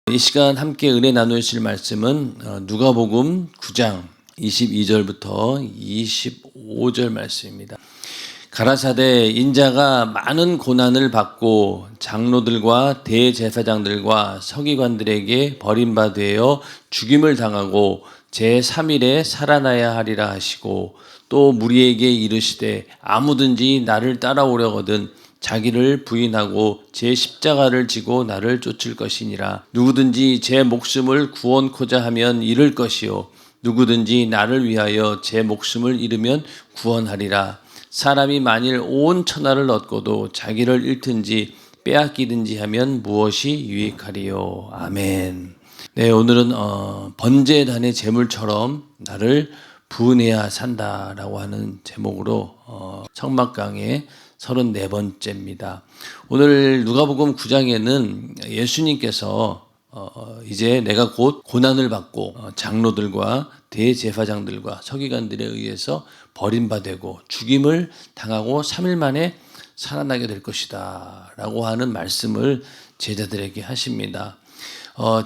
이 시간 함께 은혜 나누실 말씀은 누가복음 9장 22절부터 25절 말씀입니다. 가라사대 인자가 많은 고난을 받고 장로들과 대제사장들과 서기관들에게 버림받아 죽임을 당하고 제3일에 살아나야 하리라 하시고, 또 무리에게 이르시되 아무든지 나를 따라오려거든 자기를 부인하고 제 십자가를 지고 나를 쫓을 것이니라. 누구든지 제 목숨을 구원코자 하면 잃을 것이요 누구든지 나를 위하여 제 목숨을 잃으면 구원하리라. 사람이 만일 온 천하를 얻고도 자기를 잃든지 빼앗기든지 하면 무엇이 유익하리요. 아멘. 네, 오늘은 번제단의 제물처럼 나를 부은해야 산다라고 하는 제목으로 청막강의 34번째입니다. 오늘 누가복음 9장에는 예수님께서 이제 내가 곧 고난을 받고 장로들과 대제사장들과 서기관들에 의해서 버림받고 죽임을 당하고 3일 만에 살아나게 될 것이다 라고 하는 말씀을 제자들에게 하십니다.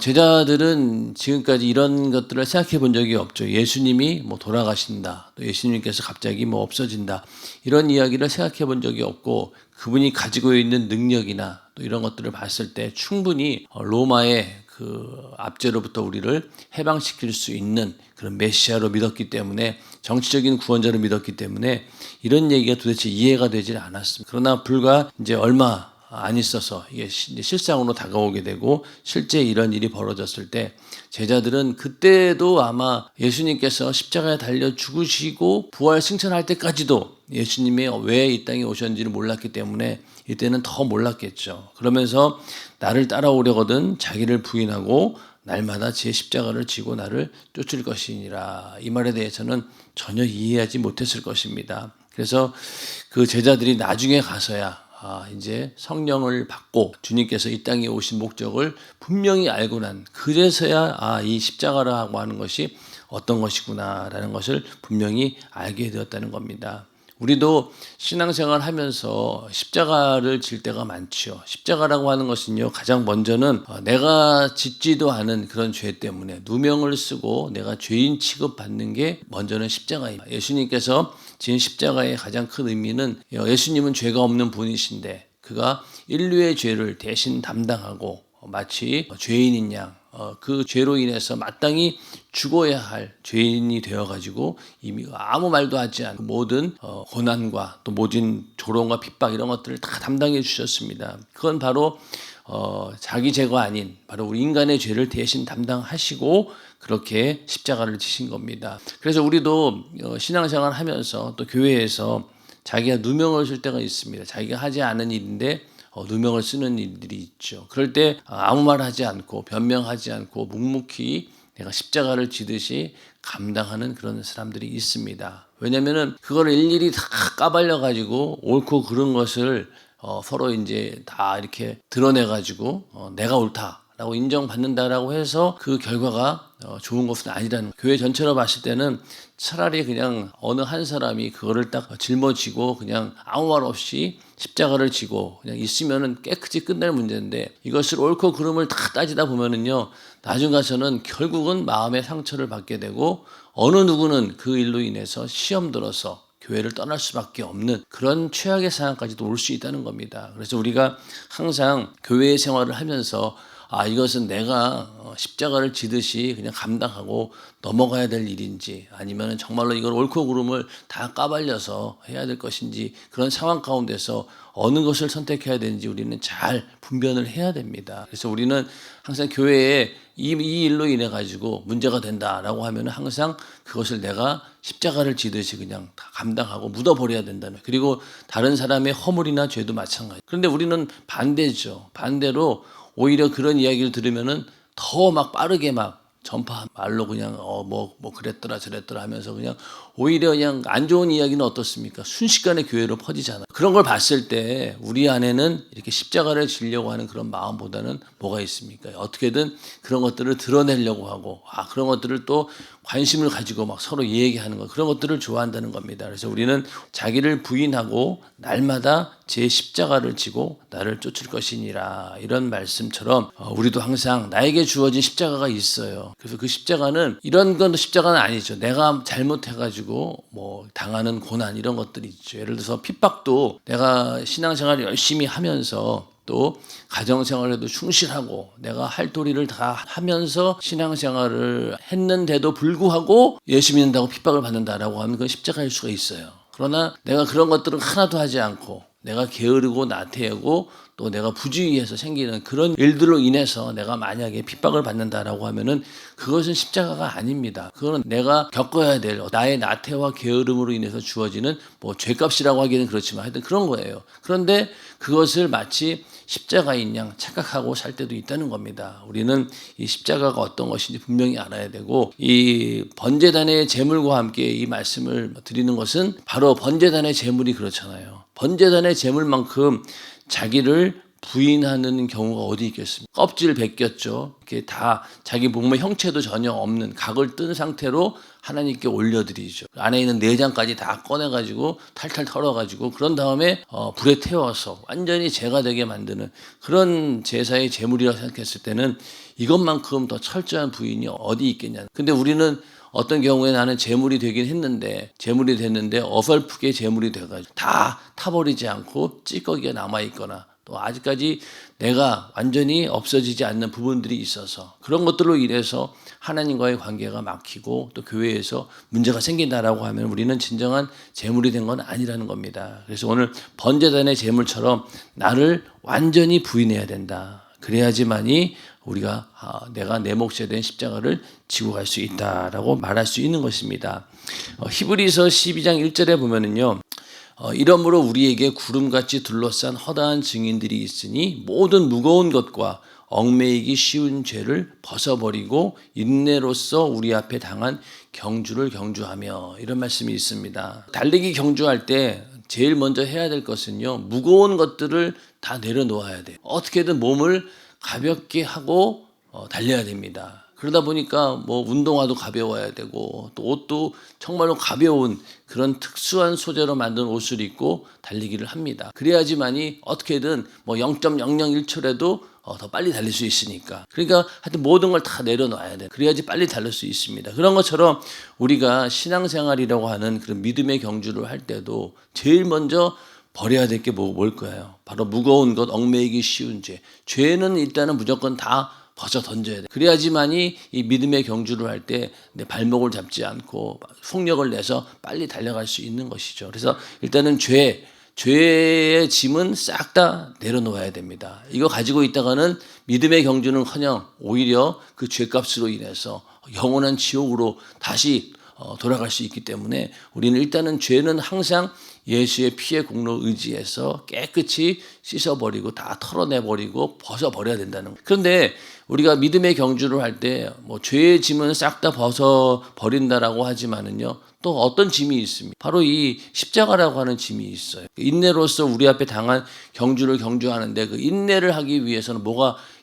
제자들은 지금까지 이런 것들을 생각해 본 적이 없죠. 예수님이 돌아가신다, 또 예수님께서 갑자기 없어진다, 이런 이야기를 생각해 본 적이 없고, 그분이 가지고 있는 능력이나 또 이런 것들을 봤을 때 충분히 로마의 그 압제로부터 우리를 해방시킬 수 있는 그런 메시아로 믿었기 때문에, 정치적인 구원자로 믿었기 때문에 이런 얘기가 도대체 이해가 되질 않았습니다. 그러나 불과 이제 얼마 안 있어서 이게 실상으로 다가오게 되고 실제 이런 일이 벌어졌을 때 제자들은 그때도 아마 예수님께서 십자가에 달려 죽으시고 부활 승천할 때까지도 예수님이 왜 이 땅에 오셨는지를 몰랐기 때문에 이때는 더 몰랐겠죠. 그러면서 나를 따라오려거든 자기를 부인하고 날마다 제 십자가를 지고 나를 쫓을 것이니라. 이 말에 대해서는 전혀 이해하지 못했을 것입니다. 그래서 그 제자들이 나중에 가서야 이제 성령을 받고 주님께서 이 땅에 오신 목적을 분명히 알고 난, 그래서야 이 십자가라고 하는 것이 어떤 것이구나라는 것을 분명히 알게 되었다는 겁니다. 우리도 신앙생활 하면서 십자가를 질 때가 많죠. 십자가라고 하는 것은요, 가장 먼저는 내가 짓지도 않은 그런 죄 때문에 누명을 쓰고 내가 죄인 취급받는 게 먼저는 십자가입니다. 예수님께서 진 십자가의 가장 큰 의미는, 예수님은 죄가 없는 분이신데 그가 인류의 죄를 대신 담당하고 마치 죄인인 양 그 죄로 인해서 마땅히 죽어야 할 죄인이 되어가지고 이미 아무 말도 하지 않고 모든 고난과 또 모든 조롱과 핍박 이런 것들을 다 담당해 주셨습니다. 그건 바로 자기 죄가 아닌 바로 우리 인간의 죄를 대신 담당하시고 그렇게 십자가를 지신 겁니다. 그래서 우리도 신앙생활 하면서 또 교회에서 자기가 누명을 쓸 때가 있습니다. 자기가 하지 않은 일인데 누명을 쓰는 일들이 있죠. 그럴 때 아무 말 하지 않고 변명하지 않고 묵묵히 내가 십자가를 지듯이 감당하는 그런 사람들이 있습니다. 왜냐면은 그걸 일일이 다 까발려 옳고 그른 것을 서로 이제 다 이렇게 드러내 가지고 내가 옳다라고 인정받는다라고 해서 그 결과가 좋은 것은 아니라는, 교회 전체로 봤을 때는 차라리 그냥 어느 한 사람이 그거를 딱 짊어지고 그냥 아무 말 없이 십자가를 지고 그냥 있으면은 깨끗이 끝날 문제인데, 이것을 옳고 그름을 다 따지다 보면은요, 나중 가서는 결국은 마음의 상처를 받게 되고 어느 누구는 그 일로 인해서 시험 들어서 교회를 떠날 수밖에 없는 그런 최악의 상황까지도 올 수 있다는 겁니다. 그래서 우리가 항상 교회 생활을 하면서 이것은 내가 십자가를 지듯이 그냥 감당하고 넘어가야 될 일인지, 아니면 정말로 이걸 옳고 그름을 다 까발려서 해야 될 것인지, 그런 상황 가운데서 어느 것을 선택해야 되는지 우리는 잘 분별을 해야 됩니다. 그래서 우리는 항상 교회에 이 일로 인해 가지고 문제가 된다라고 하면 항상 그것을 내가 십자가를 지듯이 그냥 다 감당하고 묻어버려야 된다는, 그리고 다른 사람의 허물이나 죄도 마찬가지. 그런데 우리는 반대죠. 반대로 오히려 그런 이야기를 들으면은 더 빠르게 전파 말로 그냥 그랬더라 저랬더라 하면서 그냥 오히려 그냥 안 좋은 이야기는 어떻습니까? 순식간에 교회로 퍼지잖아요. 그런 걸 봤을 때 우리 안에는 이렇게 십자가를 지려고 하는 그런 마음보다는 뭐가 있습니까? 어떻게든 그런 것들을 드러내려고 하고 그런 것들을 또 관심을 가지고 막 서로 얘기하는 거, 그런 것들을 좋아한다는 겁니다. 그래서 우리는 자기를 부인하고 날마다 제 십자가를 지고 나를 쫓을 것이니라, 이런 말씀처럼 우리도 항상 나에게 주어진 십자가가 있어요. 그래서 그 십자가는 이런 건 십자가는 아니죠. 내가 잘못해가지고 뭐 당하는 고난, 이런 것들이 있죠. 예를 들어서 핍박도 내가 신앙생활을 열심히 하면서 또 가정생활에도 충실하고 내가 할 도리를 다 하면서 신앙생활을 했는데도 불구하고 예수 믿는다고 핍박을 받는다라고 하면 그건 십자가일 수가 있어요. 그러나 내가 그런 것들은 하나도 하지 않고 내가 게으르고 나태하고 또 내가 부주의해서 생기는 그런 일들로 인해서 내가 만약에 핍박을 받는다라고 하면은 그것은 십자가가 아닙니다. 그거는 내가 겪어야 될 나의 나태와 게으름으로 인해서 주어지는 뭐 죄값이라고 하기는 그렇지만 하여튼 그런 거예요. 그런데 그것을 마치 십자가인 양 착각하고 살 때도 있다는 겁니다. 우리는 이 십자가가 어떤 것인지 분명히 알아야 되고, 이 번제단의 제물과 함께 이 말씀을 드리는 것은 바로 번제단의 제물이 그렇잖아요. 번제단의 제물만큼 자기를 부인하는 경우가 어디 있겠습니까? 껍질 벗겼죠. 이렇게 다 자기 몸의 형체도 전혀 없는 각을 뜬 상태로 하나님께 올려드리죠. 안에 있는 내장까지 다 꺼내가지고 탈탈 털어가지고 그런 다음에 불에 태워서 완전히 제가 되게 만드는 그런 제사의 제물이라고 생각했을 때는 이것만큼 더 철저한 부인이 어디 있겠냐. 근데 우리는 어떤 경우에 나는 제물이 되긴 했는데, 제물이 됐는데 어설프게 제물이 돼가지고 다 타버리지 않고 찌꺼기가 남아있거나 또 아직까지 내가 완전히 없어지지 않는 부분들이 있어서 그런 것들로 인해서 하나님과의 관계가 막히고 또 교회에서 문제가 생긴다라고 하면 우리는 진정한 제물이 된 건 아니라는 겁니다. 그래서 오늘 번제단의 제물처럼 나를 완전히 부인해야 된다. 그래야지만이 우리가 내가 내 몫에 대한 십자가를 지고 갈 수 있다라고 말할 수 있는 것입니다. 히브리서 12장 1절에 보면은요. 이러므로 우리에게 구름같이 둘러싼 허다한 증인들이 있으니 모든 무거운 것과 얽매이기 쉬운 죄를 벗어버리고 인내로써 우리 앞에 당한 경주를 경주하며, 이런 말씀이 있습니다. 달리기 경주할 때 제일 먼저 해야 될 것은요, 무거운 것들을 다 내려놓아야 돼요. 어떻게든 몸을 가볍게 하고 달려야 됩니다. 그러다 보니까 뭐 운동화도 가벼워야 되고 또 옷도 정말로 가벼운 그런 특수한 소재로 만든 옷을 입고 달리기를 합니다. 그래야지만이 어떻게든 뭐 0.001초라도 더 빨리 달릴 수 있으니까. 그러니까 하여튼 모든 걸 다 내려놔야 돼. 그래야지 빨리 달릴 수 있습니다. 그런 것처럼 우리가 신앙생활이라고 하는 그런 믿음의 경주를 할 때도 제일 먼저 버려야 될 게 뭘까요? 바로 무거운 것, 얽매이기 쉬운 죄. 죄는 일단은 무조건 다 벗어 던져야 돼. 그래야지만이 이 믿음의 경주를 할 때 내 발목을 잡지 않고 속력을 내서 빨리 달려갈 수 있는 것이죠. 그래서 일단은 죄의 짐은 싹 다 내려놓아야 됩니다. 이거 가지고 있다가는 믿음의 경주는커녕 오히려 그 죄값으로 인해서 영원한 지옥으로 다시 돌아갈 수 있기 때문에 우리는 일단은 죄는 항상 예수의 피의 공로 의지해서 깨끗이 씻어버리고 다 털어내버리고 벗어버려야 된다는 거예요. 그런데 우리가 믿음의 경주를 할 때 뭐 죄의 짐은 싹 다 벗어버린다라고 하지만은요, 또 어떤 짐이 있습니다. 바로 이 십자가라고 하는 짐이 있어요. 인내로서 우리 앞에 당한 경주를 경주하는데 그 인내를 하기 위해서는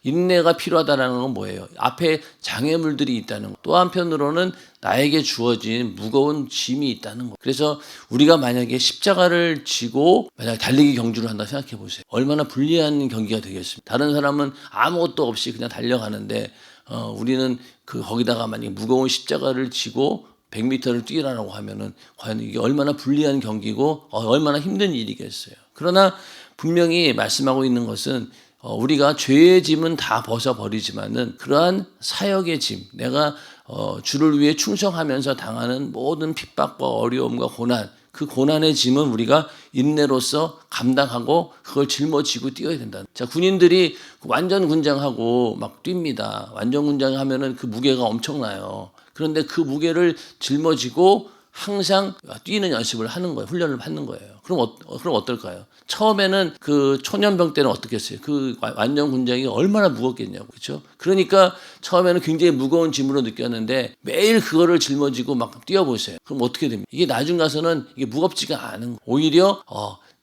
인내가 필요하다는 건 뭐예요? 앞에 장애물들이 있다는 거. 또 한편으로는 나에게 주어진 무거운 짐이 있다는 거. 그래서 우리가 만약에 십자가를 지고 만약에 달리기 경주를 한다 생각해 보세요. 얼마나 불리한 경기가 되겠습니까? 다른 사람은 아무것도 없이 그냥 달려가는데 우리는 거기다가 만약에 무거운 십자가를 지고 100m를 뛰라고 하면은 과연 이게 얼마나 불리한 경기고 얼마나 힘든 일이겠어요. 그러나 분명히 말씀하고 있는 것은 우리가 죄의 짐은 다 벗어버리지만은 그러한 사역의 짐, 내가 주를 위해 충성하면서 당하는 모든 핍박과 어려움과 고난, 그 고난의 짐은 우리가 인내로서 감당하고 그걸 짊어지고 뛰어야 된다. 자, 군인들이 완전 군장하고 막 뜁니다. 완전 군장하면은 그 무게가 엄청나요. 그런데 그 무게를 짊어지고 항상 뛰는 연습을 하는 거예요. 훈련을 받는 거예요. 그럼 어떨까요? 처음에는 그 초년병 때는 어떻겠어요? 그 완전 군장이 얼마나 무겁겠냐고. 그렇죠? 그러니까 처음에는 굉장히 무거운 짐으로 느꼈는데 매일 그거를 짊어지고 막 뛰어보세요. 그럼 어떻게 됩니까? 이게 나중 가서는 이게 무겁지가 않은 거예요. 오히려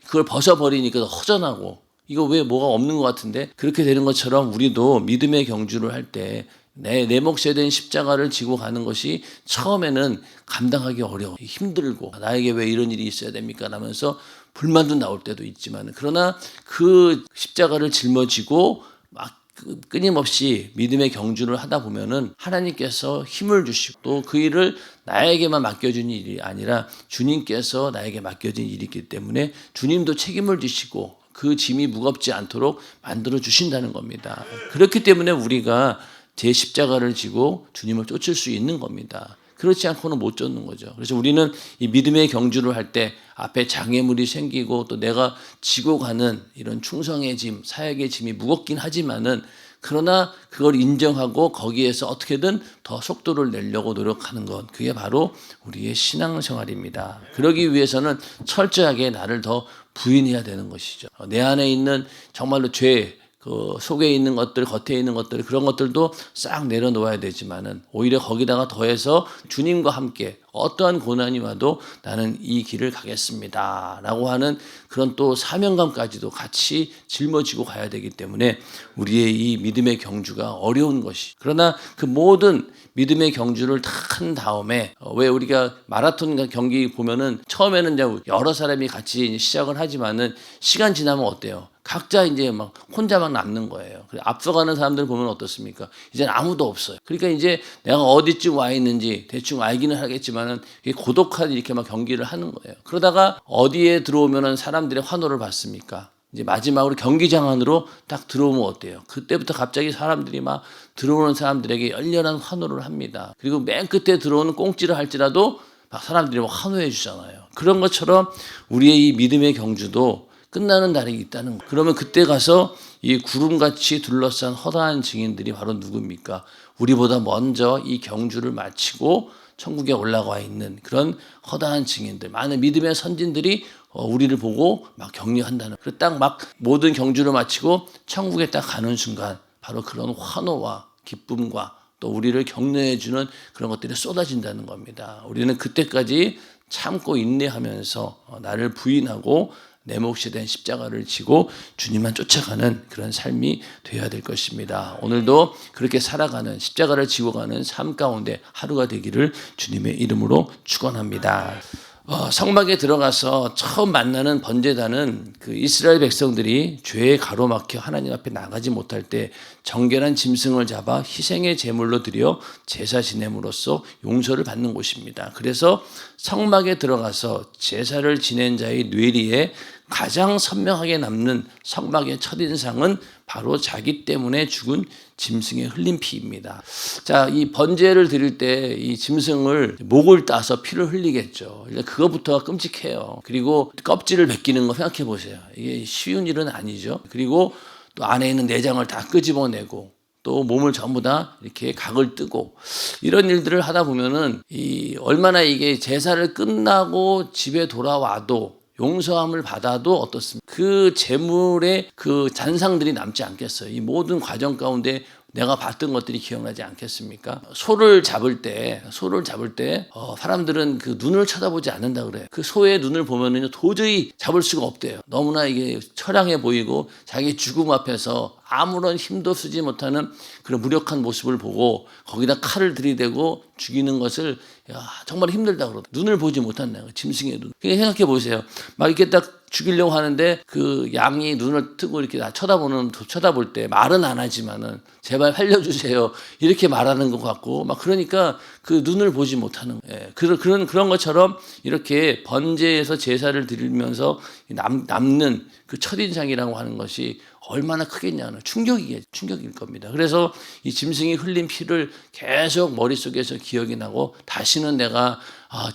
그걸 벗어버리니까 허전하고 이거 왜 뭐가 없는 것 같은데 그렇게 되는 것처럼 우리도 믿음의 경주를 할 때 내 몫에 대한 십자가를 지고 가는 것이 처음에는 감당하기 어려워 힘들고 나에게 왜 이런 일이 있어야 됩니까? 라면서 불만도 나올 때도 있지만 그러나 그 십자가를 짊어지고 막 끊임없이 믿음의 경주를 하다 보면은 하나님께서 힘을 주시고 또 그 일을 나에게만 맡겨준 일이 아니라 주님께서 나에게 맡겨진 일이기 때문에 주님도 책임을 지시고 그 짐이 무겁지 않도록 만들어 주신다는 겁니다. 그렇기 때문에 우리가 제 십자가를 지고 주님을 쫓을 수 있는 겁니다. 그렇지 않고는 못 쫓는 거죠. 그래서 우리는 이 믿음의 경주를 할 때 앞에 장애물이 생기고 또 내가 지고 가는 이런 충성의 짐, 사역의 짐이 무겁긴 하지만은 그러나 그걸 인정하고 거기에서 어떻게든 더 속도를 내려고 노력하는 것. 그게 바로 우리의 신앙생활입니다. 그러기 위해서는 철저하게 나를 더 부인해야 되는 것이죠. 내 안에 있는 정말로 죄, 그 속에 있는 것들, 겉에 있는 것들, 그런 것들도 싹 내려놓아야 되지만은 오히려 거기다가 더해서 주님과 함께 어떠한 고난이 와도 나는 이 길을 가겠습니다. 라고 하는 그런 또 사명감까지도 같이 짊어지고 가야 되기 때문에 우리의 이 믿음의 경주가 어려운 것이. 그러나 그 모든 믿음의 경주를 다 한 다음에 왜 우리가 마라톤 경기 보면은 처음에는 이제 여러 사람이 같이 시작을 하지만은 시간 지나면 어때요? 각자 이제 막 혼자 막 남는 거예요. 앞서가는 사람들 보면 어떻습니까? 이제는 아무도 없어요. 그러니까 이제 내가 어디쯤 와 있는지 대충 알기는 하겠지만은 고독한 이렇게 막 경기를 하는 거예요. 그러다가 어디에 들어오면은 사람들의 환호를 받습니까? 이제 마지막으로 경기장 안으로 딱 들어오면 어때요? 그때부터 갑자기 사람들이 막 들어오는 사람들에게 열렬한 환호를 합니다. 그리고 맨 끝에 들어오는 꽁찌를 할지라도 막 사람들이 막 환호해 주잖아요. 그런 것처럼 우리의 이 믿음의 경주도 끝나는 날이 있다는 거예요. 그러면 그때 가서 이 구름같이 둘러싼 허다한 증인들이 바로 누굽니까? 우리보다 먼저 이 경주를 마치고 천국에 올라가 있는 그런 허다한 증인들, 많은 믿음의 선진들이 우리를 보고 막 격려한다는. 그리고 딱 막 모든 경주를 마치고 천국에 딱 가는 순간 바로 그런 환호와 기쁨과 또 우리를 격려해주는 그런 것들이 쏟아진다는 겁니다. 우리는 그때까지 참고 인내하면서 나를 부인하고 내 몫에 대한 십자가를 지고 주님만 쫓아가는 그런 삶이 되어야 될 것입니다. 오늘도 그렇게 살아가는 십자가를 지고 가는 삶 가운데 하루가 되기를 주님의 이름으로 축원합니다. 성막에 들어가서 처음 만나는 번제단은 그 이스라엘 백성들이 죄에 가로막혀 하나님 앞에 나가지 못할 때 정결한 짐승을 잡아 희생의 제물로 드려 제사 지냄으로써 용서를 받는 곳입니다. 그래서 성막에 들어가서 제사를 지낸 자의 뇌리에 가장 선명하게 남는 성막의 첫인상은 바로 자기 때문에 죽은 짐승의 흘린 피입니다. 자, 이 번제를 드릴 때 이 짐승을 목을 따서 피를 흘리겠죠. 그거부터가 끔찍해요. 그리고 껍질을 벗기는 거 생각해 보세요. 이게 쉬운 일은 아니죠. 그리고 또 안에 있는 내장을 다 끄집어내고 또 몸을 전부 다 이렇게 각을 뜨고 이런 일들을 하다 보면은 얼마나 이게 제사를 끝나고 집에 돌아와도 용서함을 받아도 어떻습니까? 그 제물의 그 잔상들이 남지 않겠어요. 이 모든 과정 가운데 내가 봤던 것들이 기억나지 않겠습니까? 소를 잡을 때 사람들은 그 눈을 쳐다보지 않는다 그래요. 그 소의 눈을 보면은 도저히 잡을 수가 없대요. 너무나 이게 처량해 보이고 자기 죽음 앞에서 아무런 힘도 쓰지 못하는 그런 무력한 모습을 보고 거기다 칼을 들이대고 죽이는 것을 정말 힘들다 그러더라고요. 눈을 보지 못한다. 짐승의 눈. 그냥 생각해 보세요. 막 이렇게 딱 죽이려고 하는데 그 양이 눈을 뜨고 이렇게 쳐다볼 때 말은 안 하지만은 제발 살려주세요. 이렇게 말하는 것 같고 막 그러니까 그 눈을 보지 못하는 거예요. 그런 것처럼 이렇게 번제에서 제사를 드리면서 남는 그 첫인상이라고 하는 것이 얼마나 크겠냐는 충격일 겁니다. 그래서 이 짐승이 흘린 피를 계속 머릿속에서 기억이 나고 다시는 내가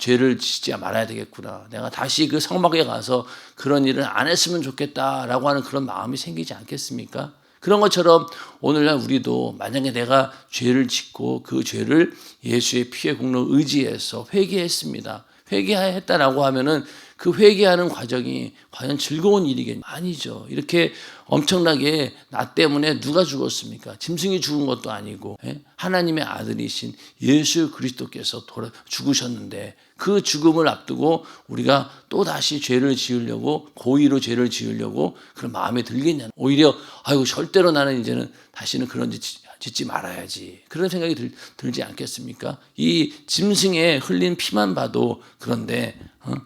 죄를 짓지 말아야 되겠구나. 내가 다시 그 성막에 가서 그런 일을 안 했으면 좋겠다라고 하는 그런 마음이 생기지 않겠습니까? 그런 것처럼 오늘날 우리도 만약에 내가 죄를 짓고 그 죄를 예수의 피의 공로 의지해서 회개했습니다. 회개했다라고 하면은 그 회개하는 과정이 과연 즐거운 일이겠냐? 아니죠. 이렇게 엄청나게 나 때문에 누가 죽었습니까? 짐승이 죽은 것도 아니고 하나님의 아들이신 예수 그리스도께서 죽으셨는데 그 죽음을 앞두고 우리가 또 다시 죄를 지으려고 고의로 죄를 지으려고 그런 마음에 들겠냐? 오히려 아이고 절대로 나는 이제는 다시는 그런 짓지 말아야지. 그런 생각이 들지 않겠습니까? 이 짐승의 흘린 피만 봐도 그런데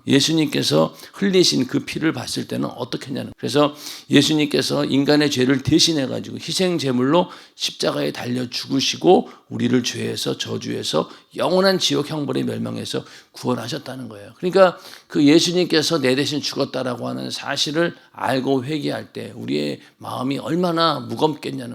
예수님께서 흘리신 그 피를 봤을 때는 어떻게 했냐는. 그래서 예수님께서 인간의 죄를 대신해 가지고 희생 제물로 십자가에 달려 죽으시고 우리를 죄에서 저주에서 영원한 지옥 형벌의 멸망에서 구원하셨다는 거예요. 그러니까 그 예수님께서 내 대신 죽었다라고 하는 사실을 알고 회개할 때 우리의 마음이 얼마나 무겁겠냐는.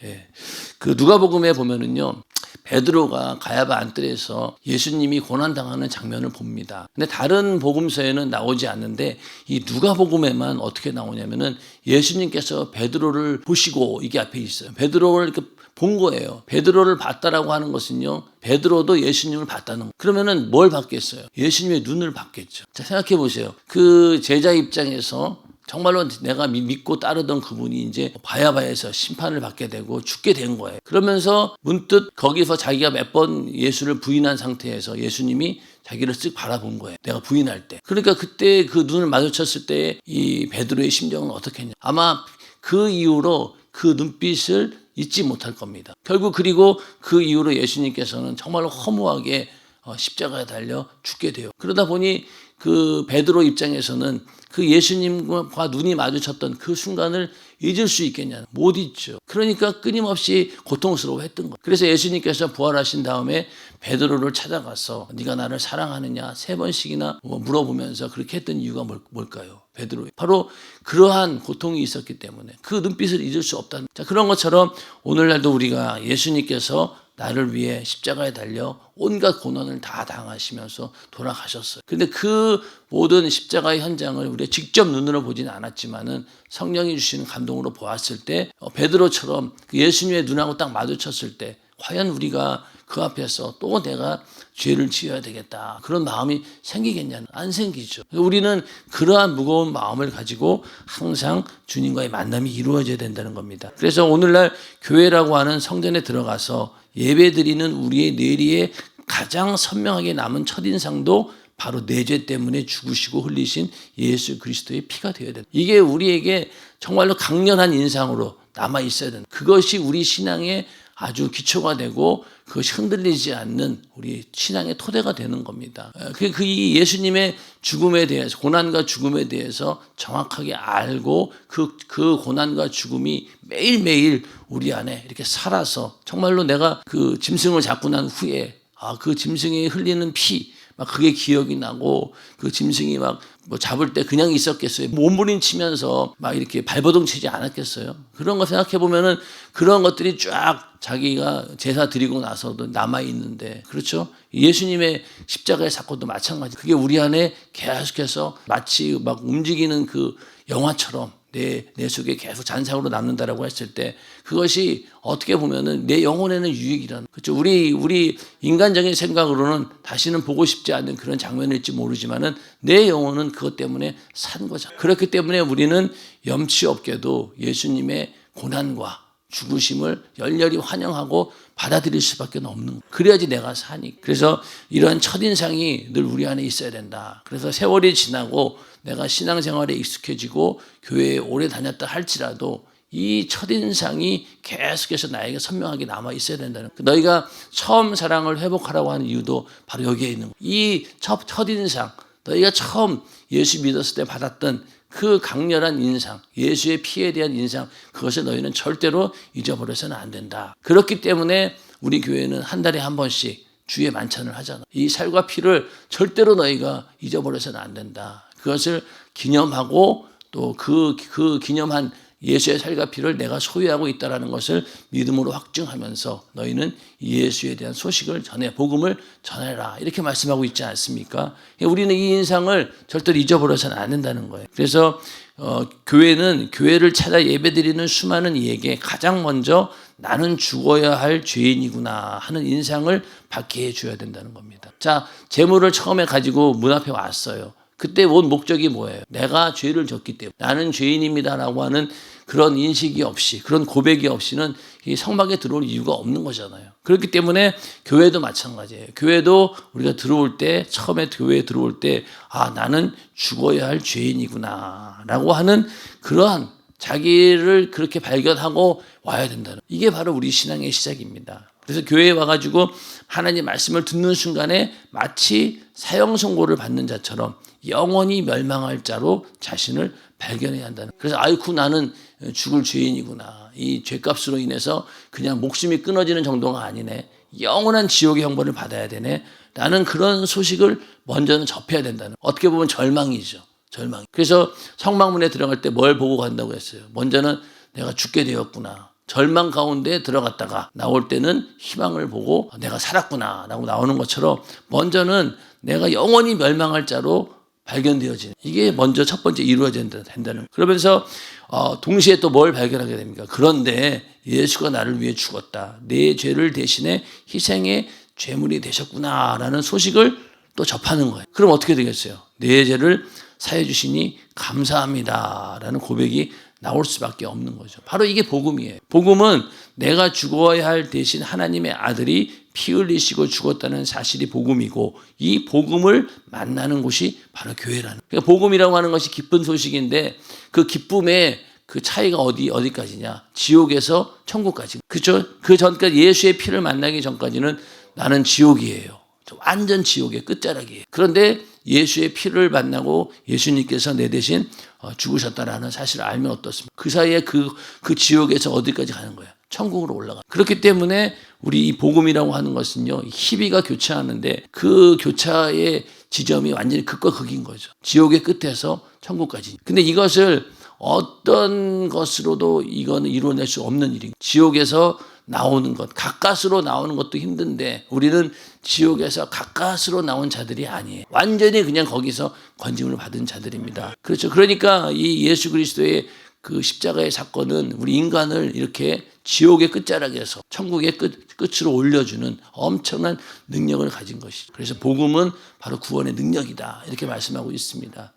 그 누가복음에 보면은요. 베드로가 가야바 안뜰에서 예수님이 고난당하는 장면을 봅니다. 근데 다른 복음서에는 나오지 않는데 이 누가복음에만 어떻게 나오냐면은 예수님께서 베드로를 보시고 이게 앞에 있어요. 베드로를 이렇게 본 거예요. 베드로를 봤다라고 하는 것은요. 베드로도 예수님을 봤다는 거예요. 그러면은 뭘 봤겠어요? 예수님의 눈을 봤겠죠. 자, 생각해 보세요. 그 제자 입장에서 정말로 내가 믿고 따르던 그분이 이제 바야바에서 심판을 받게 되고 죽게 된 거예요. 그러면서 문득 거기서 자기가 몇 번 예수를 부인한 상태에서 예수님이 자기를 쓱 바라본 거예요. 내가 부인할 때. 그러니까 그때 그 눈을 마주쳤을 때 이 베드로의 심정은 어떻게 했냐. 아마 그 이후로 그 눈빛을 잊지 못할 겁니다. 결국 그리고 그 이후로 예수님께서는 정말로 허무하게 십자가에 달려 죽게 돼요. 그러다 보니 그 베드로 입장에서는 그 예수님과 눈이 마주쳤던 그 순간을 잊을 수 있겠냐? 못 잊죠. 그러니까 끊임없이 고통스러워했던 거예요. 그래서 예수님께서 부활하신 다음에 베드로를 찾아가서 네가 나를 사랑하느냐 3번씩이나 물어보면서 그렇게 했던 이유가 뭘까요? 베드로. 바로 그러한 고통이 있었기 때문에 그 눈빛을 잊을 수 없다는. 자, 그런 것처럼 오늘날도 우리가 예수님께서 나를 위해 십자가에 달려 온갖 고난을 다 당하시면서 돌아가셨어요. 그런데 그 모든 십자가의 현장을 우리가 직접 눈으로 보지는 않았지만은 성령이 주시는 감동으로 보았을 때 베드로처럼 예수님의 눈하고 딱 마주쳤을 때 과연 우리가 그 앞에서 또 내가 죄를 지어야 되겠다. 그런 마음이 생기겠냐는 안 생기죠. 우리는 그러한 무거운 마음을 가지고 항상 주님과의 만남이 이루어져야 된다는 겁니다. 그래서 오늘날 교회라고 하는 성전에 들어가서 예배드리는 우리의 뇌리에 가장 선명하게 남은 첫인상도 바로 내 죄 때문에 죽으시고 흘리신 예수 그리스도의 피가 되어야 된다. 이게 우리에게 정말로 강렬한 인상으로 남아 있어야 된다. 그것이 우리 신앙의 아주 기초가 되고 그것이 흔들리지 않는 우리 신앙의 토대가 되는 겁니다. 그 예수님의 죽음에 대해서, 고난과 죽음에 대해서 정확하게 알고 그 고난과 죽음이 매일매일 우리 안에 이렇게 살아서 정말로 내가 그 짐승을 잡고 난 후에 그 짐승이 흘리는 피, 막 그게 기억이 나고 그 짐승이 막 뭐 잡을 때 그냥 있었겠어요? 몸부림치면서 막 이렇게 발버둥 치지 않았겠어요? 그런 거 생각해 보면은 그런 것들이 쫙 자기가 제사 드리고 나서도 남아 있는데, 그렇죠? 예수님의 십자가의 사건도 마찬가지. 그게 우리 안에 계속해서 마치 막 움직이는 그 영화처럼 내 속에 계속 잔상으로 남는다라고 했을 때 그것이 어떻게 보면은 내 영혼에는 유익이라는, 그렇죠? 우리 인간적인 생각으로는 다시는 보고 싶지 않은 그런 장면일지 모르지만은 내 영혼은 그것 때문에 산 거죠. 그렇기 때문에 우리는 염치 없게도 예수님의 고난과 죽으심을 열렬히 환영하고 받아들일 수밖에 없는 거예요. 그래야지 내가 사니. 그래서 이런 첫인상이 늘 우리 안에 있어야 된다. 그래서 세월이 지나고 내가 신앙생활에 익숙해지고 교회에 오래 다녔다 할지라도 이 첫인상이 계속해서 나에게 선명하게 남아 있어야 된다는 거예요. 너희가 처음 사랑을 회복하라고 하는 이유도 바로 여기에 있는 거예요. 이 첫인상, 너희가 처음 예수 믿었을 때 받았던 그 강렬한 인상, 예수의 피에 대한 인상, 그것을 너희는 절대로 잊어버려서는 안 된다. 그렇기 때문에 우리 교회는 한 달에 한 번씩 주의 만찬을 하잖아. 이 살과 피를 절대로 너희가 잊어버려서는 안 된다. 그것을 기념하고 또 그 기념한 예수의 살과 피를 내가 소유하고 있다는 것을 믿음으로 확증하면서 너희는 예수에 대한 소식을 전해, 복음을 전해라. 이렇게 말씀하고 있지 않습니까? 우리는 이 인상을 절대로 잊어버려서는 안 된다는 거예요. 그래서 교회는 교회를 찾아 예배드리는 수많은 이에게 가장 먼저 나는 죽어야 할 죄인이구나 하는 인상을 받게 해줘야 된다는 겁니다. 자, 재물을 처음에 가지고 문 앞에 왔어요. 그때 온 목적이 뭐예요? 내가 죄를 졌기 때문에 나는 죄인입니다라고 하는 그런 인식이 없이, 그런 고백이 없이는 이 성막에 들어올 이유가 없는 거잖아요. 그렇기 때문에 교회도 마찬가지예요. 교회도 우리가 들어올 때, 처음에 교회에 들어올 때, 아, 나는 죽어야 할 죄인이구나 라고 하는 그러한 자기를 그렇게 발견하고 와야 된다는, 이게 바로 우리 신앙의 시작입니다. 그래서 교회에 와가지고 하나님 말씀을 듣는 순간에 마치 사형 선고를 받는 자처럼 영원히 멸망할 자로 자신을 발견해야 한다는. 그래서 아이쿠 나는 죽을 죄인이구나. 이 죄값으로 인해서 그냥 목숨이 끊어지는 정도가 아니네. 영원한 지옥의 형벌을 받아야 되네. 라는 그런 소식을 먼저는 접해야 된다는. 어떻게 보면 절망이죠. 절망. 그래서 성막문에 들어갈 때 뭘 보고 간다고 했어요. 먼저는 내가 죽게 되었구나. 절망 가운데 들어갔다가 나올 때는 희망을 보고 내가 살았구나 라고 나오는 것처럼 먼저는 내가 영원히 멸망할 자로 발견되어지는, 이게 먼저 첫 번째 이루어져야 된다는. 그러면서 동시에 또 뭘 발견하게 됩니까? 그런데 예수가 나를 위해 죽었다. 내 죄를 대신해 희생의 죄물이 되셨구나라는 소식을 또 접하는 거예요. 그럼 어떻게 되겠어요? 내 죄를 사해 주시니 감사합니다라는 고백이 나올 수밖에 없는 거죠. 바로 이게 복음이에요. 복음은 내가 죽어야 할 대신 하나님의 아들이 피 흘리시고 죽었다는 사실이 복음이고, 이 복음을 만나는 곳이 바로 교회라는. 그러니까 복음이라고 하는 것이 기쁜 소식인데 그 기쁨의 그 차이가 어디까지냐? 지옥에서 천국까지. 그렇죠? 그 전까지 예수의 피를 만나기 전까지는 나는 지옥이에요. 완전 지옥의 끝자락이에요. 그런데 예수의 피를 만나고 예수님께서 내 대신 죽으셨다라는 사실을 알면 어떻습니까? 그 사이에 그 지옥에서 어디까지 가는 거예요? 천국으로 올라가. 그렇기 때문에 우리 이 복음이라고 하는 것은요, 희비가 교차하는데 그 교차의 지점이 완전히 극과 극인 거죠. 지옥의 끝에서 천국까지. 근데 이것을 어떤 것으로도 이거는 이루어낼 수 없는 일인 거예요. 지옥에서 나오는 것, 가까스로 나오는 것도 힘든데 우리는 지옥에서 가까스로 나온 자들이 아니에요. 완전히 그냥 거기서 건짐을 받은 자들입니다. 그렇죠. 그러니까 이 예수 그리스도의 그 십자가의 사건은 우리 인간을 이렇게 지옥의 끝자락에서 천국의 끝으로 올려주는 엄청난 능력을 가진 것이죠. 그래서 복음은 바로 구원의 능력이다. 이렇게 말씀하고 있습니다.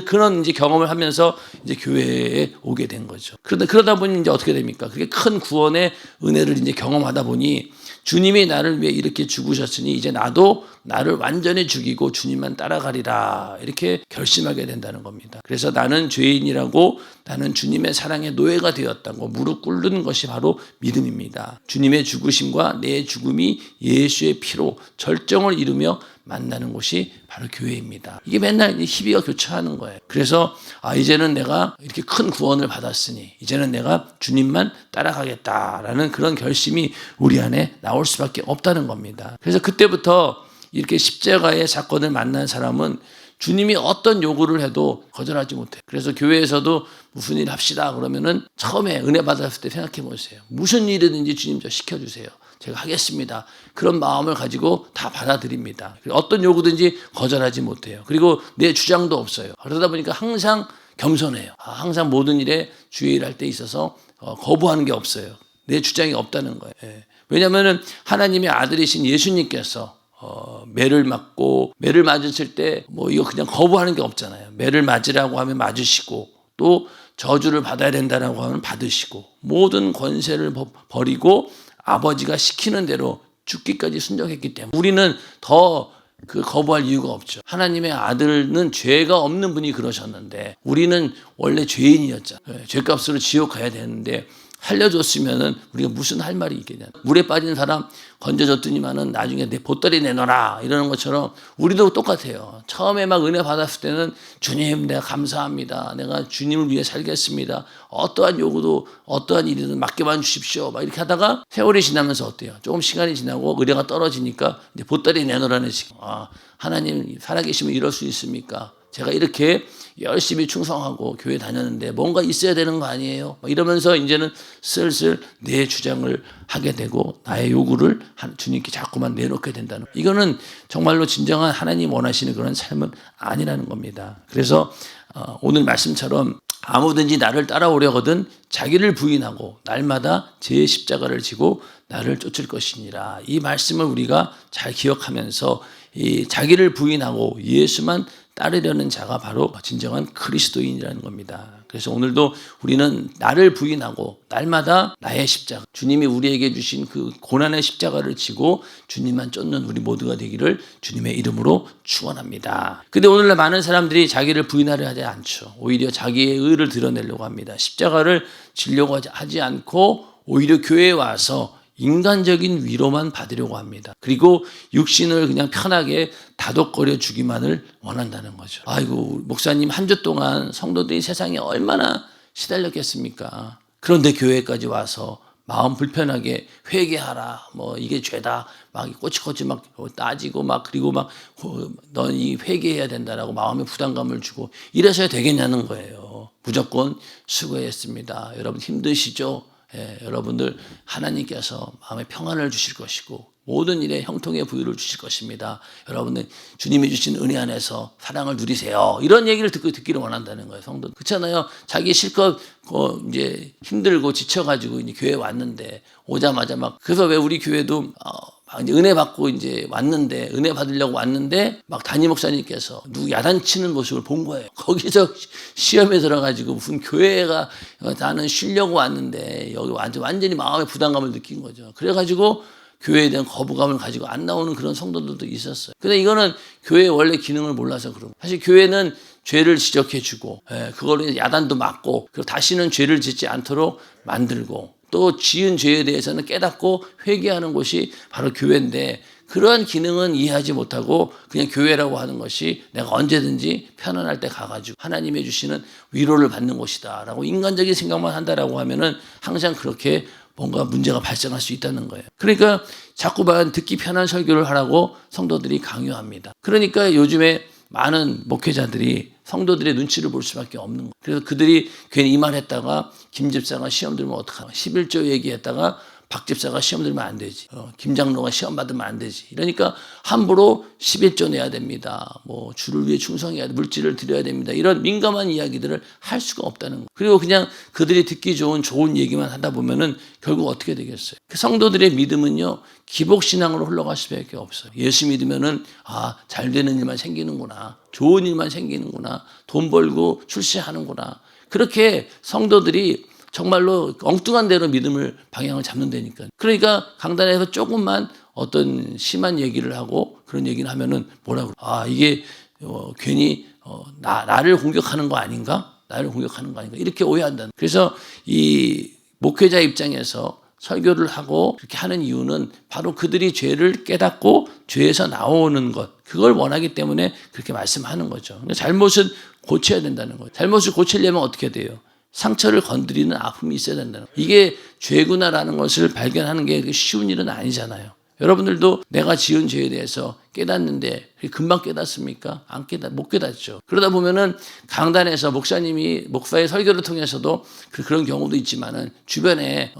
그런 이제 경험을 하면서 이제 교회에 오게 된 거죠. 그러다 보니 이제 어떻게 됩니까? 그게 큰 구원의 은혜를 이제 경험하다 보니 주님이 나를 위해 이렇게 죽으셨으니 이제 나도 나를 완전히 죽이고 주님만 따라가리라. 이렇게 결심하게 된다는 겁니다. 그래서 나는 죄인이라고, 나는 주님의 사랑의 노예가 되었다고 무릎 꿇는 것이 바로 믿음입니다. 주님의 죽으심과 내 죽음이 예수의 피로 절정을 이루며 만나는 곳이 바로 교회입니다. 이게 맨날 희비가 교차하는 거예요. 그래서 이제는 내가 이렇게 큰 구원을 받았으니 이제는 내가 주님만 따라가겠다라는 그런 결심이 우리 안에 나올 수밖에 없다는 겁니다. 그래서 그때부터 이렇게 십자가의 사건을 만난 사람은 주님이 어떤 요구를 해도 거절하지 못해요. 그래서 교회에서도 무슨 일 합시다 그러면은 처음에 은혜 받았을 때 생각해 보세요. 무슨 일이든지 주님 저 시켜주세요. 제가 하겠습니다. 그런 마음을 가지고 다 받아들입니다. 어떤 요구든지 거절하지 못해요. 그리고 내 주장도 없어요. 그러다 보니까 항상 겸손해요. 항상 모든 일에 주의할 때 있어서 거부하는 게 없어요. 내 주장이 없다는 거예요. 왜냐하면 하나님의 아들이신 예수님께서 매를 맞고, 매를 맞으실 때 뭐 이거 그냥 거부하는 게 없잖아요. 매를 맞으라고 하면 맞으시고, 또 저주를 받아야 된다라고 하면 받으시고, 모든 권세를 버리고 아버지가 시키는 대로 죽기까지 순종했기 때문에 우리는 더 거부할 이유가 없죠. 하나님의 아들은 죄가 없는 분이 그러셨는데 우리는 원래 죄인이었잖아요. 죄값으로 지옥 가야 되는데 살려줬으면은 우리가 무슨 할 말이 있겠냐. 물에 빠진 사람 건져줬더니만은 나중에 내 보따리 내놔라 이러는 것처럼 우리도 똑같아요. 처음에 막 은혜 받았을 때는 주님 내가 감사합니다. 내가 주님을 위해 살겠습니다. 어떠한 요구도 어떠한 일이든 맡겨만 주십시오. 막 이렇게 하다가 세월이 지나면서 어때요? 조금 시간이 지나고 의뢰가 떨어지니까 이제 보따리 내놓으라는 식. 하나님 살아계시면 이럴 수 있습니까? 제가 이렇게 열심히 충성하고 교회 다녔는데 뭔가 있어야 되는 거 아니에요? 이러면서 이제는 슬슬 내 주장을 하게 되고 나의 요구를 주님께 자꾸만 내놓게 된다는 거예요. 이거는 정말로 진정한 하나님 원하시는 그런 삶은 아니라는 겁니다. 그래서 오늘 말씀처럼 아무든지 나를 따라오려거든 자기를 부인하고 날마다 제 십자가를 지고 나를 쫓을 것이니라. 이 말씀을 우리가 잘 기억하면서 이 자기를 부인하고 예수만 따르려는 자가 바로 진정한 그리스도인이라는 겁니다. 그래서 오늘도 우리는 나를 부인하고 날마다 나의 십자가, 주님이 우리에게 주신 그 고난의 십자가를 지고 주님만 쫓는 우리 모두가 되기를 주님의 이름으로 축원합니다. 근데 오늘날 많은 사람들이 자기를 부인하려 하지 않죠. 오히려 자기의 의를 드러내려고 합니다. 십자가를 지려고 하지 않고 오히려 교회에 와서 인간적인 위로만 받으려고 합니다. 그리고 육신을 그냥 편하게 다독거려 주기만을 원한다는 거죠. 아이고, 목사님 한 주 동안 성도들이 세상에 얼마나 시달렸겠습니까? 그런데 교회까지 와서 마음 불편하게 회개하라, 이게 죄다, 꼬치꼬치 따지고 그리고 넌 이 회개해야 된다라고 마음에 부담감을 주고 이래서야 되겠냐는 거예요. 무조건 수고했습니다. 여러분 힘드시죠? 여러분들 하나님께서 마음에 평안을 주실 것이고 모든 일에 형통의 부유를 주실 것입니다. 여러분들 주님이 주신 은혜 안에서 사랑을 누리세요. 이런 얘기를 듣기를 원한다는 거예요, 성도. 그렇잖아요. 자기 실컷 이제 힘들고 지쳐가지고 이제 교회 왔는데 오자마자 그래서 왜 우리 교회도 이제 은혜 받고 이제 왔는데 은혜 받으려고 왔는데 담임 목사님께서 누구 야단치는 모습을 본 거예요. 거기서 시험에 들어가지고 무슨 교회가 나는 쉬려고 왔는데 여기 완전히 마음의 부담감을 느낀 거죠. 그래가지고 교회에 대한 거부감을 가지고 안 나오는 그런 성도들도 있었어요. 근데 이거는 교회의 원래 기능을 몰라서 그런 거예요. 사실 교회는 죄를 지적해주고 그걸로 야단도 맞고 그리고 다시는 죄를 짓지 않도록 만들고 또 지은 죄에 대해서는 깨닫고 회개하는 곳이 바로 교회인데 그러한 기능은 이해하지 못하고 그냥 교회라고 하는 것이 내가 언제든지 편안할 때 가가지고 하나님이 주시는 위로를 받는 곳이다 라고 인간적인 생각만 한다라고 하면은 항상 그렇게 뭔가 문제가 발생할 수 있다는 거예요. 그러니까 자꾸만 듣기 편한 설교를 하라고 성도들이 강요합니다. 그러니까 요즘에 많은 목회자들이 성도들의 눈치를 볼 수밖에 없는 거예요. 그래서 그들이 괜히 이 말 했다가 김 집사가 시험 들면 어떡하나. 11조 얘기했다가 박 집사가 시험 들면 안 되지. 김 장로가 시험 받으면 안 되지. 이러니까 함부로 11조 내야 됩니다. 주를 위해 충성해야 돼. 물질을 드려야 됩니다. 이런 민감한 이야기들을 할 수가 없다는 거예요. 그리고 그냥 그들이 듣기 좋은 얘기만 하다 보면은 결국 어떻게 되겠어요? 그 성도들의 믿음은요, 기복신앙으로 흘러갈 수밖에 없어요. 예수 믿으면은, 잘 되는 일만 생기는구나. 좋은 일만 생기는구나. 돈 벌고 출세하는구나. 그렇게 성도들이 정말로 엉뚱한 대로 믿음을 방향을 잡는다니까. 그러니까 강단에서 조금만 어떤 심한 얘기를 하고 그런 얘기를 하면은 뭐라고 이게 괜히 나를 공격하는 거 아닌가? 나를 공격하는 거 아닌가? 이렇게 오해한다는. 그래서 이 목회자 입장에서 설교를 하고 그렇게 하는 이유는 바로 그들이 죄를 깨닫고 죄에서 나오는 것, 그걸 원하기 때문에 그렇게 말씀하는 거죠. 잘못은 고쳐야 된다는 거예요. 잘못을 고치려면 어떻게 돼요? 상처를 건드리는 아픔이 있어야 된다는 거예요. 이게 죄구나라는 것을 발견하는 게 쉬운 일은 아니잖아요. 여러분들도 내가 지은 죄에 대해서 깨닫는데 금방 깨닫습니까? 못 깨닫죠. 그러다 보면은 강단에서 목사의 설교를 통해서도 그런 경우도 있지만은 주변에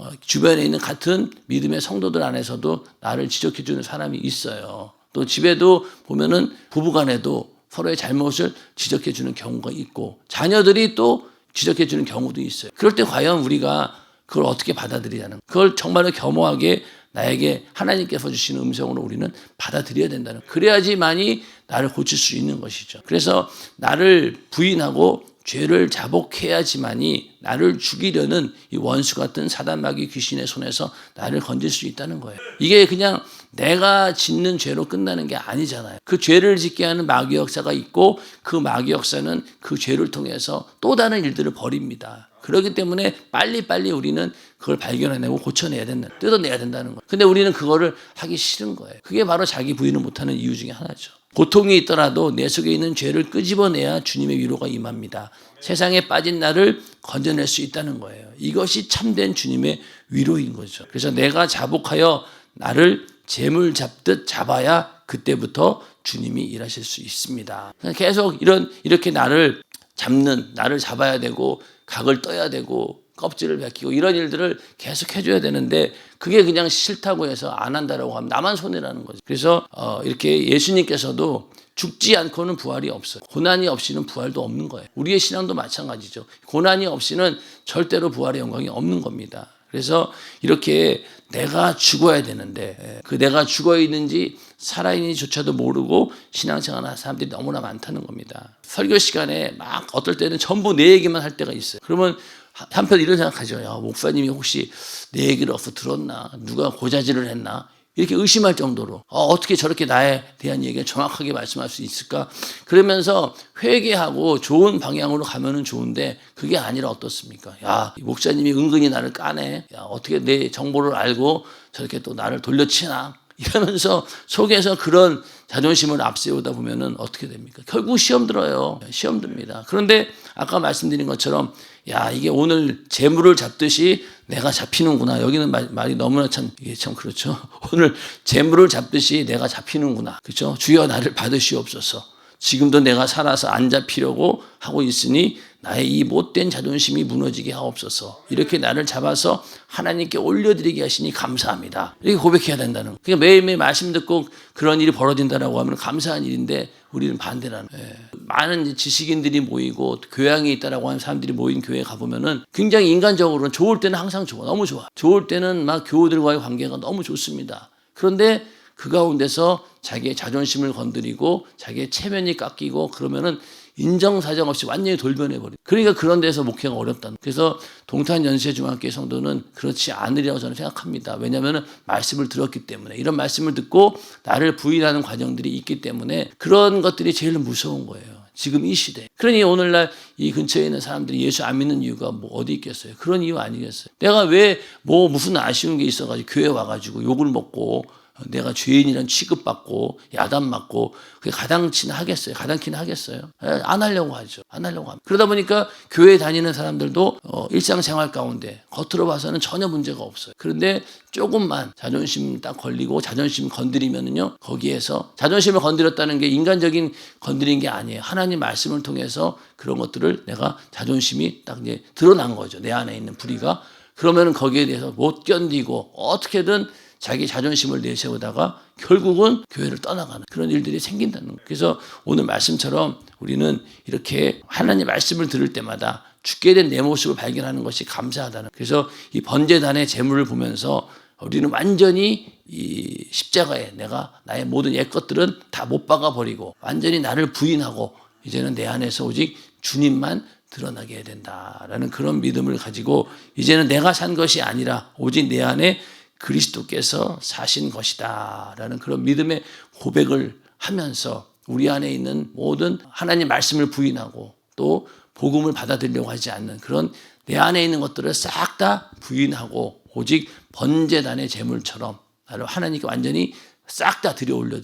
있는 같은 믿음의 성도들 안에서도 나를 지적해 주는 사람이 있어요. 또 집에도 보면은 부부간에도 서로의 잘못을 지적해 주는 경우가 있고 자녀들이 또 지적해 주는 경우도 있어요. 그럴 때 과연 우리가 그걸 어떻게 받아들이냐는, 그걸 정말로 겸허하게 나에게 하나님께서 주시는 음성으로 우리는 받아들여야 된다는, 그래야지만이 나를 고칠 수 있는 것이죠. 그래서 나를 부인하고 죄를 자복해야지만이 나를 죽이려는 이 원수 같은 사단 마귀 귀신의 손에서 나를 건질 수 있다는 거예요. 이게 그냥 내가 짓는 죄로 끝나는 게 아니잖아요. 그 죄를 짓게 하는 마귀 역사가 있고 그 마귀 역사는 그 죄를 통해서 또 다른 일들을 벌입니다. 그렇기 때문에 빨리빨리 우리는 그걸 발견해내고 고쳐내야 뜯어내야 된다는 거예요. 근데 우리는 그거를 하기 싫은 거예요. 그게 바로 자기 부인을 못하는 이유 중에 하나죠. 고통이 있더라도 내 속에 있는 죄를 끄집어내야 주님의 위로가 임합니다. 세상에 빠진 나를 건져낼 수 있다는 거예요. 이것이 참된 주님의 위로인 거죠. 그래서 내가 자복하여 나를 재물 잡듯 잡아야 그때부터 주님이 일하실 수 있습니다. 계속 이렇게 나를 잡는, 나를 잡아야 되고 각을 떠야 되고 껍질을 벗기고 이런 일들을 계속 해줘야 되는데 그게 그냥 싫다고 해서 안 한다라고 하면 나만 손해라는 거죠. 그래서 이렇게 예수님께서도 죽지 않고는 부활이 없어요. 고난이 없이는 부활도 없는 거예요. 우리의 신앙도 마찬가지죠. 고난이 없이는 절대로 부활의 영광이 없는 겁니다. 그래서 이렇게 내가 죽어야 되는데 그 내가 죽어 있는지 살아있는지조차도 모르고 신앙생활하는 사람들이 너무나 많다는 겁니다. 설교 시간에 막 어떨 때는 전부 내 얘기만 할 때가 있어요. 그러면 한편 이런 생각하죠. 야, 목사님이 혹시 내 얘기를 어디서 들었나? 누가 고자질을 했나? 이렇게 의심할 정도로 어떻게 저렇게 나에 대한 얘기를 정확하게 말씀할 수 있을까? 그러면서 회개하고 좋은 방향으로 가면은 좋은데 그게 아니라 어떻습니까? 야, 이 목사님이 은근히 나를 까네. 야, 어떻게 내 정보를 알고 저렇게 또 나를 돌려치나? 이러면서 속에서 그런 자존심을 앞세우다 보면은 어떻게 됩니까? 결국 시험 들어요. 시험 듭니다. 그런데 아까 말씀드린 것처럼 야, 이게 오늘 재물을 잡듯이 내가 잡히는구나. 여기는 말이 너무나 참, 이게 참 그렇죠. 오늘 재물을 잡듯이 내가 잡히는구나. 그렇죠? 주여 나를 받으시옵소서. 지금도 내가 살아서 안 잡히려고 하고 있으니 나의 이 못된 자존심이 무너지게 하옵소서. 이렇게 나를 잡아서 하나님께 올려드리게 하시니 감사합니다. 이렇게 고백해야 된다는 거예요. 그러니까 매일매일 말씀 듣고 그런 일이 벌어진다라고 하면 감사한 일인데 우리는 반대라는 거예요. 많은 지식인들이 모이고 교양이 있다라고 하는 사람들이 모인 교회에 가보면은 굉장히 인간적으로는 좋을 때는 항상 좋아. 너무 좋아. 좋을 때는 막 교우들과의 관계가 너무 좋습니다. 그런데 그 가운데서 자기의 자존심을 건드리고 자기의 체면이 깎이고 그러면은 인정사정 없이 완전히 돌변해버려요. 그러니까 그런 데서 목회가 어렵다는 거예요. 그래서 동탄연세중학교의 성도는 그렇지 않으리라고 저는 생각합니다. 왜냐하면 말씀을 들었기 때문에 이런 말씀을 듣고 나를 부인하는 과정들이 있기 때문에 그런 것들이 제일 무서운 거예요. 지금 이 시대. 그러니 오늘날 이 근처에 있는 사람들이 예수 안 믿는 이유가 뭐 어디 있겠어요? 그런 이유 아니겠어요? 내가 왜 뭐 무슨 아쉬운 게 있어가지고 교회 와가지고 욕을 먹고 내가 죄인이란 취급받고 야단맞고 그게 가당키는 하겠어요? 가당키는 하겠어요? 안 하려고 하죠. 안 하려고 합니다. 그러다 보니까 교회 다니는 사람들도 일상생활 가운데 겉으로 봐서는 전혀 문제가 없어요. 그런데 조금만 자존심 딱 걸리고 자존심 건드리면은요, 거기에서 자존심을 건드렸다는 게 인간적인 건드린 게 아니에요. 하나님 말씀을 통해서 그런 것들을 내가 자존심이 딱 이제 드러난 거죠. 내 안에 있는 불의가. 그러면은 거기에 대해서 못 견디고 어떻게든 자기 자존심을 내세우다가 결국은 교회를 떠나가는 그런 일들이 생긴다는 거예요. 그래서 오늘 말씀처럼 우리는 이렇게 하나님 말씀을 들을 때마다 죽게 된 내 모습을 발견하는 것이 감사하다는 거예요. 그래서 이 번제단의 제물을 보면서 우리는 완전히 이 십자가에 내가 나의 모든 옛것들은 다 못 박아 버리고 완전히 나를 부인하고 이제는 내 안에서 오직 주님만 드러나게 해야 된다라는 그런 믿음을 가지고 이제는 내가 산 것이 아니라 오직 내 안에 그리스도께서 사신 것이다 라는 그런 믿음의 고백을 하면서 우리 안에 있는 모든 하나님 말씀을 부인하고 또 복음을 받아들이려고 하지 않는 그런 내 안에 있는 것들을 싹 다 부인하고 오직 번제단의 제물처럼 나를 하나님께 완전히 싹 다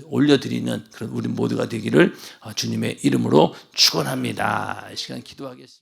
올려드리는 그런 우리 모두가 되기를 주님의 이름으로 축원합니다. 이 시간 기도하겠습니다.